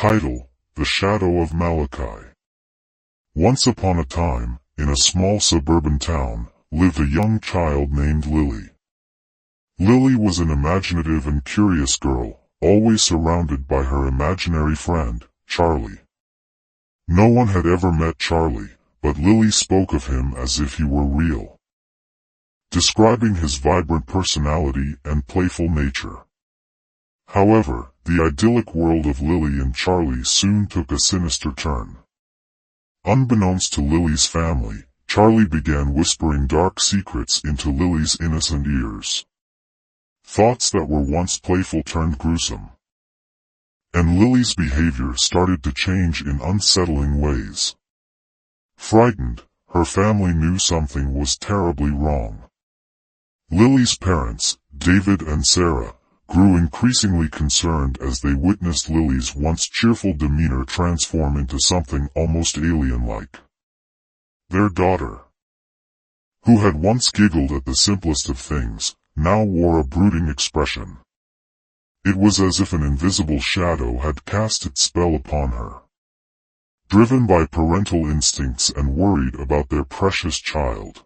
Title: The Shadow of Malachi. Once upon a time, in a small suburban town, lived a young child named Lily. Lily was an imaginative and curious girl, always surrounded by her imaginary friend, Charlie. No one had ever met Charlie, but Lily spoke of him as if he were real, describing his vibrant personality and playful nature. However, the idyllic world of Lily and Charlie soon took a sinister turn. Unbeknownst to Lily's family, Charlie began whispering dark secrets into Lily's innocent ears. Thoughts that were once playful turned gruesome, and Lily's behavior started to change in unsettling ways. Frightened, her family knew something was terribly wrong. Lily's parents, David and Sarah, grew increasingly concerned as they witnessed Lily's once cheerful demeanor transform into something almost alien-like. Their daughter, who had once giggled at the simplest of things, now wore a brooding expression. It was as if an invisible shadow had cast its spell upon her. Driven by parental instincts and worried about their precious child,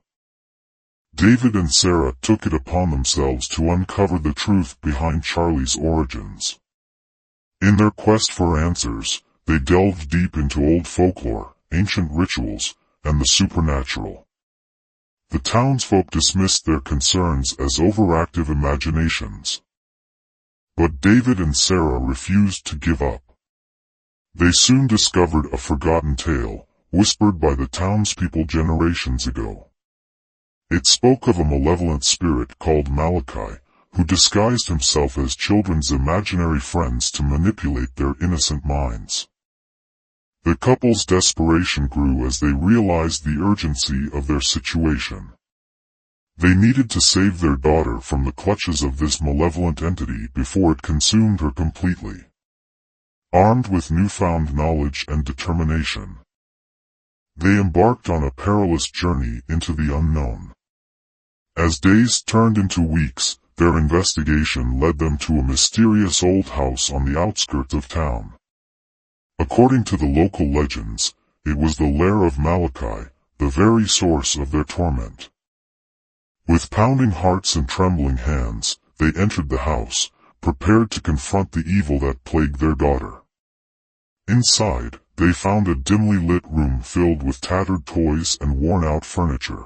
David and Sarah took it upon themselves to uncover the truth behind Charlie's origins. In their quest for answers, they delved deep into old folklore, ancient rituals, and the supernatural. The townsfolk dismissed their concerns as overactive imaginations, but David and Sarah refused to give up. They soon discovered a forgotten tale, whispered by the townspeople generations ago. It spoke of a malevolent spirit called Malachi, who disguised himself as children's imaginary friends to manipulate their innocent minds. The couple's desperation grew as they realized the urgency of their situation. They needed to save their daughter from the clutches of this malevolent entity before it consumed her completely. Armed with newfound knowledge and determination, they embarked on a perilous journey into the unknown. As days turned into weeks, their investigation led them to a mysterious old house on the outskirts of town. According to the local legends, it was the lair of Malachi, the very source of their torment. With pounding hearts and trembling hands, they entered the house, prepared to confront the evil that plagued their daughter. Inside, they found a dimly lit room filled with tattered toys and worn-out furniture.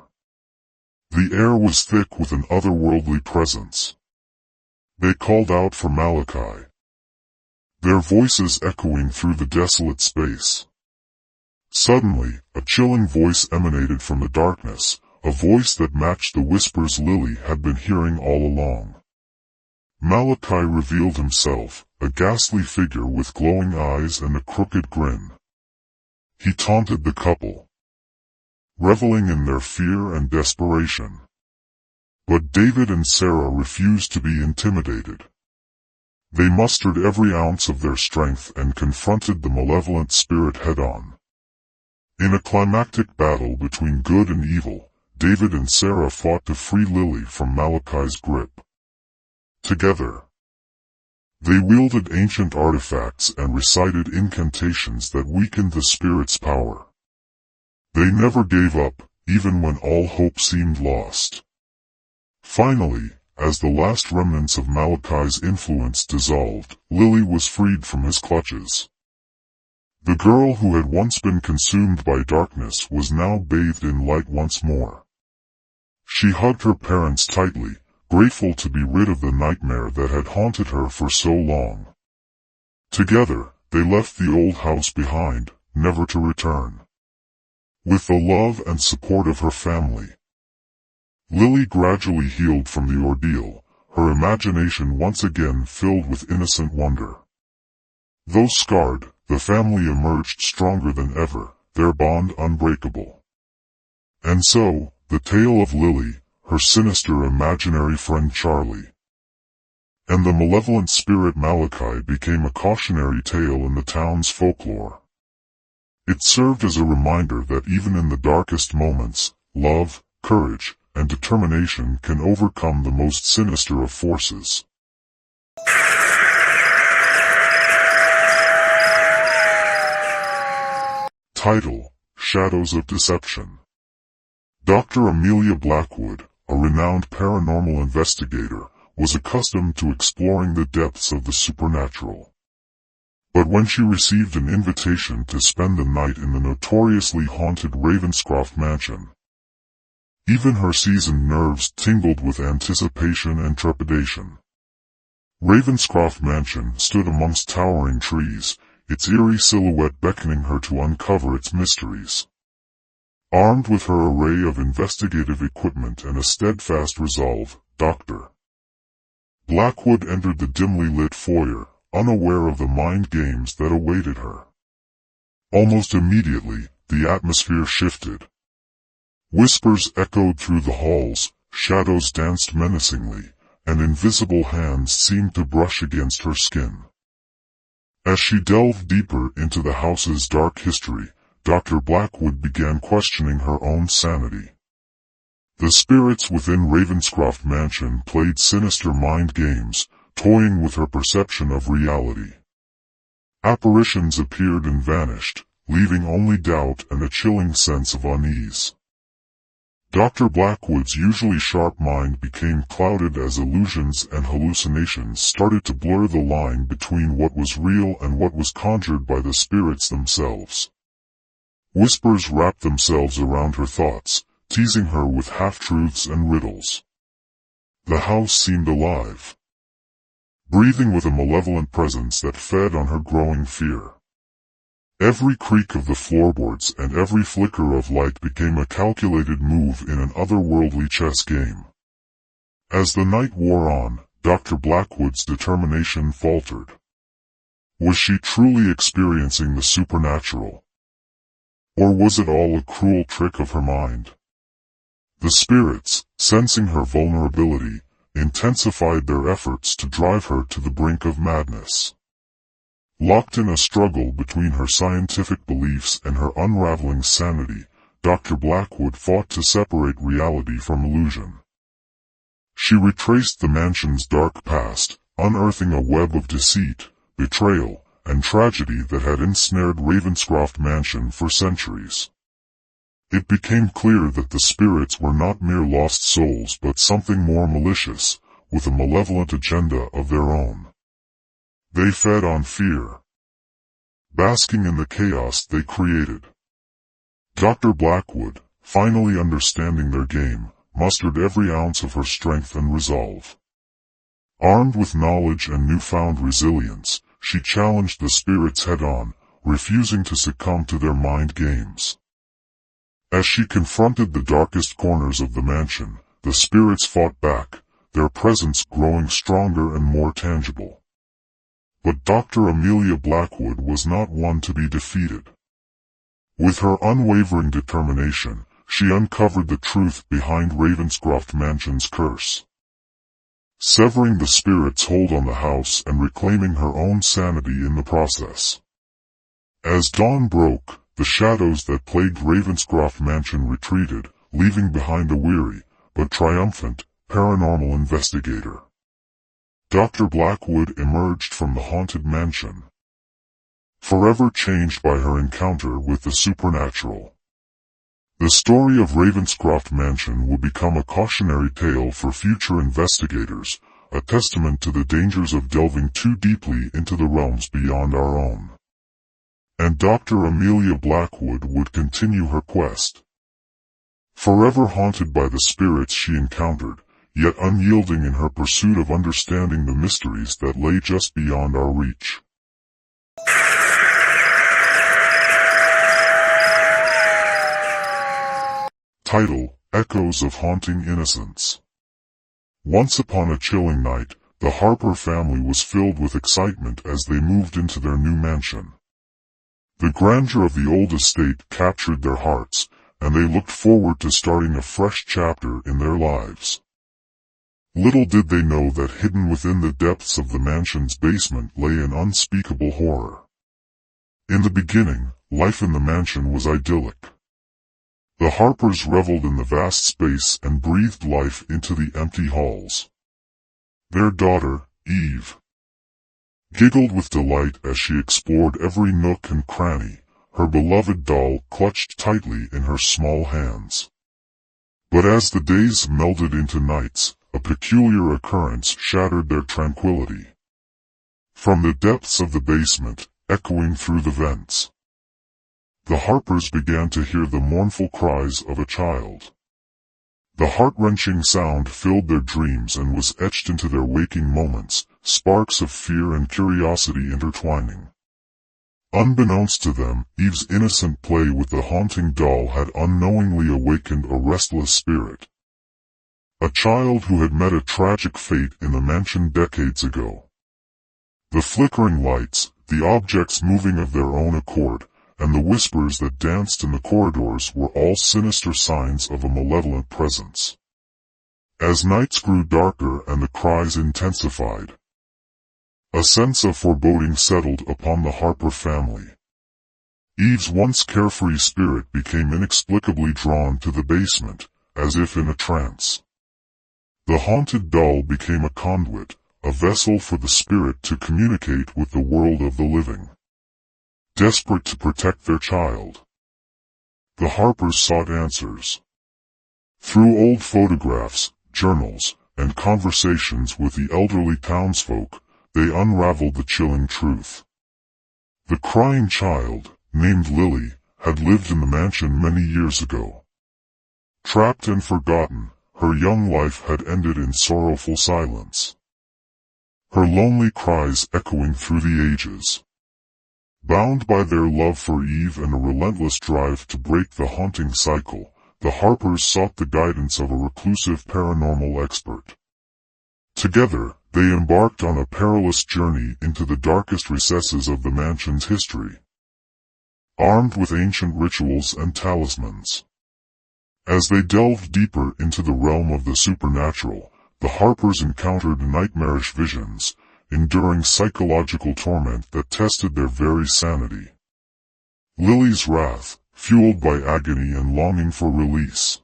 The air was thick with an otherworldly presence. They called out for Malachi, their voices echoing through the desolate space. Suddenly, a chilling voice emanated from the darkness, a voice that matched the whispers Lily had been hearing all along. Malachi revealed himself, a ghastly figure with glowing eyes and a crooked grin. He taunted the couple, reveling in their fear and desperation. But David and Sarah refused to be intimidated. They mustered every ounce of their strength and confronted the malevolent spirit head-on. In a climactic battle between good and evil, David and Sarah fought to free Lily from Malachi's grip. Together, they wielded ancient artifacts and recited incantations that weakened the spirit's power. They never gave up, even when all hope seemed lost. Finally, as the last remnants of Malachi's influence dissolved, Lily was freed from his clutches. The girl who had once been consumed by darkness was now bathed in light once more. She hugged her parents tightly, grateful to be rid of the nightmare that had haunted her for so long. Together, they left the old house behind, never to return. With the love and support of her family, Lily gradually healed from the ordeal, her imagination once again filled with innocent wonder. Though scarred, the family emerged stronger than ever, their bond unbreakable. And so, the tale of Lily, her sinister imaginary friend Charlie, and the malevolent spirit Malachi became a cautionary tale in the town's folklore. It served as a reminder that even in the darkest moments, love, courage, and determination can overcome the most sinister of forces. Title: Shadows of Deception. Dr. Amelia Blackwood, a renowned paranormal investigator, was accustomed to exploring the depths of the supernatural. But when she received an invitation to spend the night in the notoriously haunted Ravenscroft mansion, even her seasoned nerves tingled with anticipation and trepidation. Ravenscroft Mansion stood amongst towering trees, its eerie silhouette beckoning her to uncover its mysteries. Armed with her array of investigative equipment and a steadfast resolve, Dr. Blackwood entered the dimly lit foyer, unaware of the mind games that awaited her. Almost immediately, the atmosphere shifted. Whispers echoed through the halls, shadows danced menacingly, and invisible hands seemed to brush against her skin. As she delved deeper into the house's dark history, Dr. Blackwood began questioning her own sanity. The spirits within Ravenscroft Mansion played sinister mind games, toying with her perception of reality. Apparitions appeared and vanished, leaving only doubt and a chilling sense of unease. Dr. Blackwood's usually sharp mind became clouded as illusions and hallucinations started to blur the line between what was real and what was conjured by the spirits themselves. Whispers wrapped themselves around her thoughts, teasing her with half-truths and riddles. The house seemed alive, breathing with a malevolent presence that fed on her growing fear. Every creak of the floorboards and every flicker of light became a calculated move in an otherworldly chess game. As the night wore on, Dr. Blackwood's determination faltered. Was she truly experiencing the supernatural? Or was it all a cruel trick of her mind? The spirits, sensing her vulnerability, intensified their efforts to drive her to the brink of madness. Locked in a struggle between her scientific beliefs and her unraveling sanity, Dr. Blackwood fought to separate reality from illusion. She retraced the mansion's dark past, unearthing a web of deceit, betrayal, and tragedy that had ensnared Ravenscroft Mansion for centuries. It became clear that the spirits were not mere lost souls but something more malicious, with a malevolent agenda of their own. They fed on fear, basking in the chaos they created. Dr. Blackwood, finally understanding their game, mustered every ounce of her strength and resolve. Armed with knowledge and newfound resilience, she challenged the spirits head-on, refusing to succumb to their mind games. As she confronted the darkest corners of the mansion, the spirits fought back, their presence growing stronger and more tangible. But Dr. Amelia Blackwood was not one to be defeated. With her unwavering determination, she uncovered the truth behind Ravenscroft Mansion's curse, severing the spirit's hold on the house and reclaiming her own sanity in the process. As dawn broke, the shadows that plagued Ravenscroft Mansion retreated, leaving behind a weary, but triumphant, paranormal investigator. Dr. Blackwood emerged from the haunted mansion, forever changed by her encounter with the supernatural. The story of Ravenscroft Mansion will become a cautionary tale for future investigators, a testament to the dangers of delving too deeply into the realms beyond our own. And Dr. Amelia Blackwood would continue her quest, forever haunted by the spirits she encountered, yet unyielding in her pursuit of understanding the mysteries that lay just beyond our reach. Title: Echoes of Haunting Innocence. Once upon a chilling night, the Harper family was filled with excitement as they moved into their new mansion. The grandeur of the old estate captured their hearts, and they looked forward to starting a fresh chapter in their lives. Little did they know that hidden within the depths of the mansion's basement lay an unspeakable horror. In the beginning, life in the mansion was idyllic. The Harpers reveled in the vast space and breathed life into the empty halls. Their daughter, Eve, giggled with delight as she explored every nook and cranny, her beloved doll clutched tightly in her small hands. But as the days melded into nights, a peculiar occurrence shattered their tranquility. From the depths of the basement, echoing through the vents, the Harpers began to hear the mournful cries of a child. The heart-wrenching sound filled their dreams and was etched into their waking moments, sparks of fear and curiosity intertwining. Unbeknownst to them, Eve's innocent play with the haunting doll had unknowingly awakened a restless spirit. A child who had met a tragic fate in the mansion decades ago. The flickering lights, the objects moving of their own accord, and the whispers that danced in the corridors were all sinister signs of a malevolent presence. As nights grew darker and the cries intensified, a sense of foreboding settled upon the Harper family. Eve's once carefree spirit became inexplicably drawn to the basement, as if in a trance. The haunted doll became a conduit, a vessel for the spirit to communicate with the world of the living. Desperate to protect their child, the Harpers sought answers. Through old photographs, journals, and conversations with the elderly townsfolk, they unraveled the chilling truth. The crying child, named Lily, had lived in the mansion many years ago. Trapped and forgotten, her young life had ended in sorrowful silence. Her lonely cries echoing through the ages. Bound by their love for Eve and a relentless drive to break the haunting cycle, the Harpers sought the guidance of a reclusive paranormal expert. Together, they embarked on a perilous journey into the darkest recesses of the mansion's history, armed with ancient rituals and talismans. As they delved deeper into the realm of the supernatural, the Harpers encountered nightmarish visions, enduring psychological torment that tested their very sanity. Lily's wrath, fueled by agony and longing for release,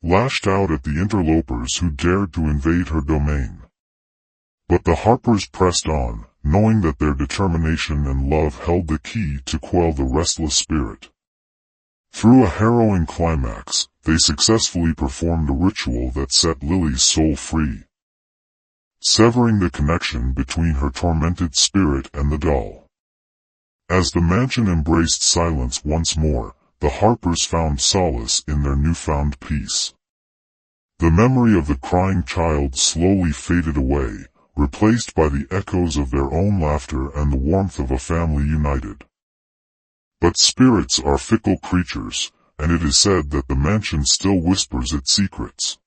lashed out at the interlopers who dared to invade her domain. But the Harpers pressed on, knowing that their determination and love held the key to quell the restless spirit. Through a harrowing climax, they successfully performed a ritual that set Lily's soul free, severing the connection between her tormented spirit and the doll. As the mansion embraced silence once more, the Harpers found solace in their newfound peace. The memory of the crying child slowly faded away, replaced by the echoes of their own laughter and the warmth of a family united. But spirits are fickle creatures, and it is said that the mansion still whispers its secrets.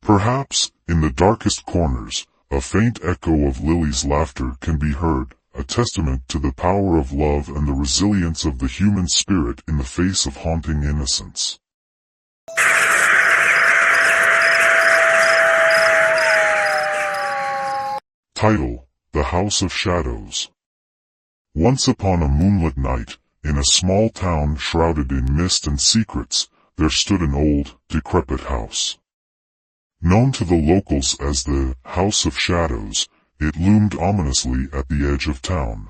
Perhaps, in the darkest corners, a faint echo of Lily's laughter can be heard, a testament to the power of love and the resilience of the human spirit in the face of haunting innocence. Title: The House of Shadows. Once upon a moonlit night, in a small town shrouded in mist and secrets, there stood an old, decrepit house. Known to the locals as the House of Shadows, it loomed ominously at the edge of town.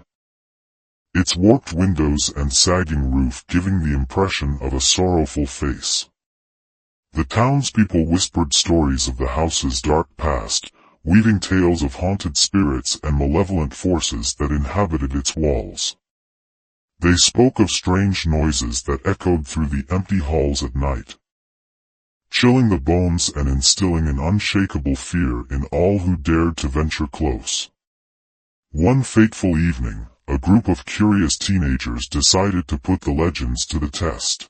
Its warped windows and sagging roof giving the impression of a sorrowful face. The townspeople whispered stories of the house's dark past, weaving tales of haunted spirits and malevolent forces that inhabited its walls. They spoke of strange noises that echoed through the empty halls at night, chilling the bones and instilling an unshakable fear in all who dared to venture close. One fateful evening, a group of curious teenagers decided to put the legends to the test.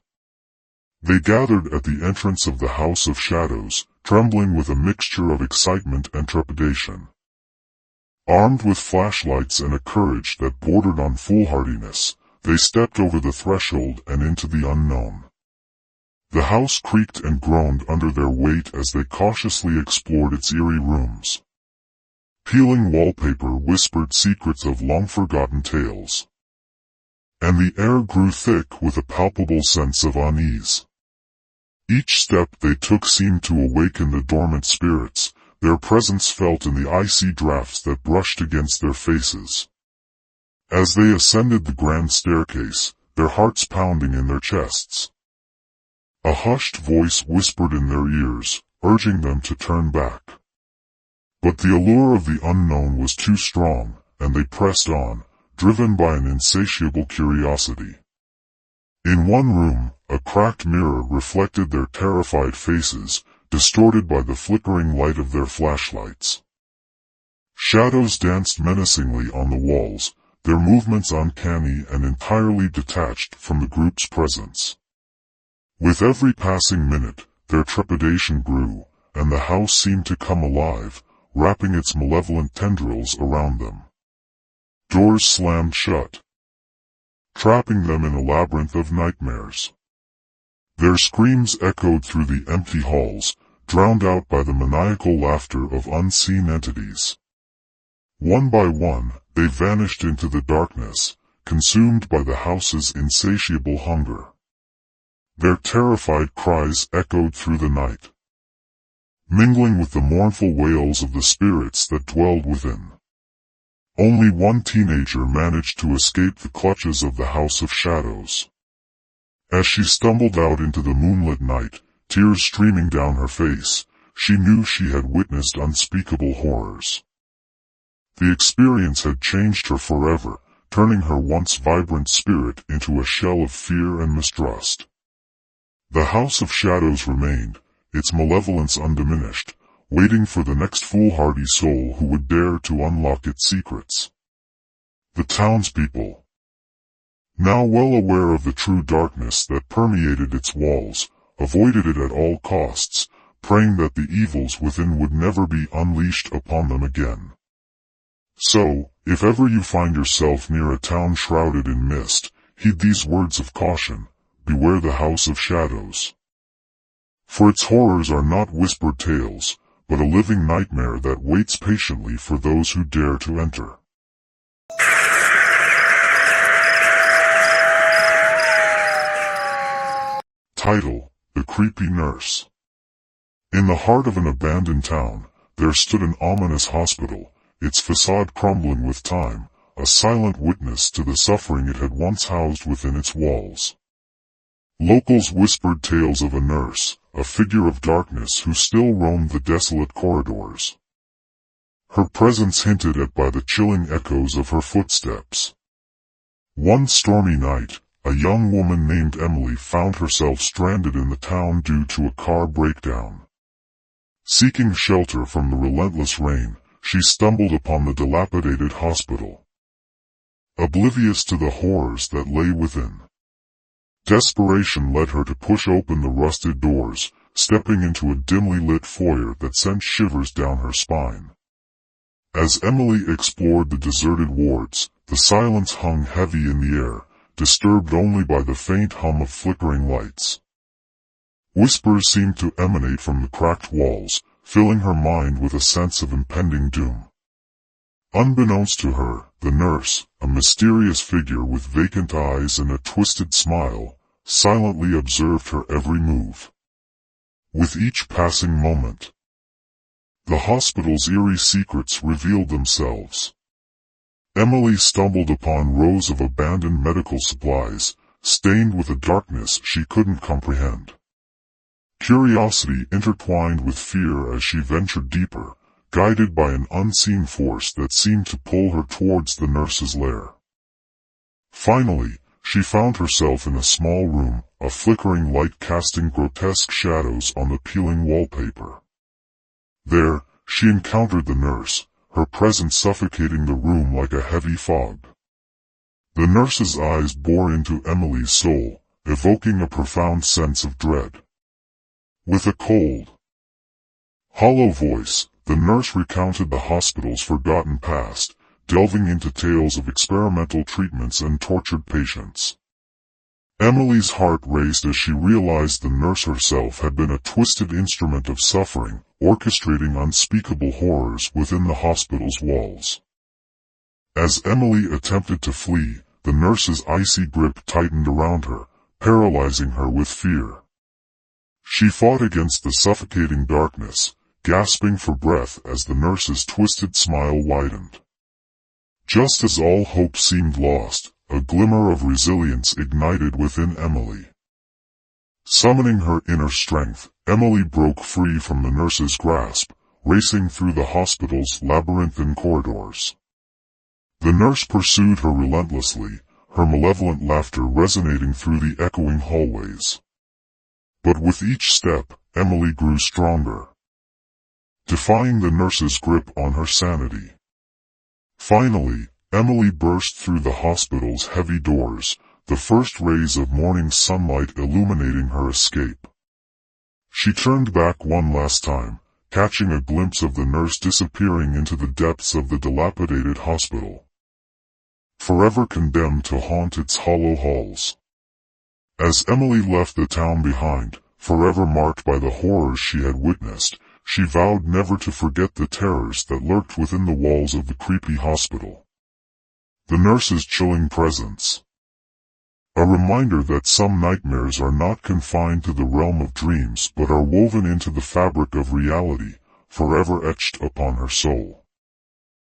They gathered at the entrance of the House of Shadows, trembling with a mixture of excitement and trepidation. Armed with flashlights and a courage that bordered on foolhardiness, they stepped over the threshold and into the unknown. The house creaked and groaned under their weight as they cautiously explored its eerie rooms. Peeling wallpaper whispered secrets of long-forgotten tales, and the air grew thick with a palpable sense of unease. Each step they took seemed to awaken the dormant spirits, their presence felt in the icy drafts that brushed against their faces. As they ascended the grand staircase, their hearts pounding in their chests, a hushed voice whispered in their ears, urging them to turn back. But the allure of the unknown was too strong, and they pressed on, driven by an insatiable curiosity. In one room, a cracked mirror reflected their terrified faces, distorted by the flickering light of their flashlights. Shadows danced menacingly on the walls, their movements uncanny and entirely detached from the group's presence. With every passing minute, their trepidation grew, and the house seemed to come alive, wrapping its malevolent tendrils around them. Doors slammed shut, trapping them in a labyrinth of nightmares. Their screams echoed through the empty halls, drowned out by the maniacal laughter of unseen entities. One by one, they vanished into the darkness, consumed by the house's insatiable hunger. Their terrified cries echoed through the night, mingling with the mournful wails of the spirits that dwelled within. Only one teenager managed to escape the clutches of the House of Shadows. As she stumbled out into the moonlit night, tears streaming down her face, she knew she had witnessed unspeakable horrors. The experience had changed her forever, turning her once vibrant spirit into a shell of fear and mistrust. The House of Shadows remained, its malevolence undiminished, waiting for the next foolhardy soul who would dare to unlock its secrets. The townspeople, now well aware of the true darkness that permeated its walls, avoided it at all costs, praying that the evils within would never be unleashed upon them again. So, if ever you find yourself near a town shrouded in mist, heed these words of caution: beware the House of Shadows. For its horrors are not whispered tales, but a living nightmare that waits patiently for those who dare to enter. Title: The Creepy Nurse. In the heart of an abandoned town, there stood an ominous hospital, its facade crumbling with time, a silent witness to the suffering it had once housed within its walls. Locals whispered tales of a nurse, a figure of darkness who still roamed the desolate corridors. Her presence hinted at by the chilling echoes of her footsteps. One stormy night, a young woman named Emily found herself stranded in the town due to a car breakdown. Seeking shelter from the relentless rain, she stumbled upon the dilapidated hospital, oblivious to the horrors that lay within. Desperation led her to push open the rusted doors, stepping into a dimly lit foyer that sent shivers down her spine. As Emily explored the deserted wards, the silence hung heavy in the air, disturbed only by the faint hum of flickering lights. Whispers seemed to emanate from the cracked walls, filling her mind with a sense of impending doom. Unbeknownst to her, the nurse, a mysterious figure with vacant eyes and a twisted smile, silently observed her every move. With each passing moment, the hospital's eerie secrets revealed themselves. Emily stumbled upon rows of abandoned medical supplies, stained with a darkness she couldn't comprehend. Curiosity intertwined with fear as she ventured deeper, guided by an unseen force that seemed to pull her towards the nurse's lair. Finally, she found herself in a small room, a flickering light casting grotesque shadows on the peeling wallpaper. There, she encountered the nurse, her presence suffocating the room like a heavy fog. The nurse's eyes bore into Emily's soul, evoking a profound sense of dread. With a cold, hollow voice, the nurse recounted the hospital's forgotten past, delving into tales of experimental treatments and tortured patients. Emily's heart raced as she realized the nurse herself had been a twisted instrument of suffering, orchestrating unspeakable horrors within the hospital's walls. As Emily attempted to flee, the nurse's icy grip tightened around her, paralyzing her with fear. She fought against the suffocating darkness, gasping for breath as the nurse's twisted smile widened. Just as all hope seemed lost, a glimmer of resilience ignited within Emily. Summoning her inner strength, Emily broke free from the nurse's grasp, racing through the hospital's labyrinthine corridors. The nurse pursued her relentlessly, her malevolent laughter resonating through the echoing hallways. But with each step, Emily grew stronger, defying the nurse's grip on her sanity. Finally, Emily burst through the hospital's heavy doors, the first rays of morning sunlight illuminating her escape. She turned back one last time, catching a glimpse of the nurse disappearing into the depths of the dilapidated hospital, forever condemned to haunt its hollow halls. As Emily left the town behind, forever marked by the horrors she had witnessed, she vowed never to forget the terrors that lurked within the walls of the creepy hospital. The nurse's chilling presence, a reminder that some nightmares are not confined to the realm of dreams but are woven into the fabric of reality, forever etched upon her soul.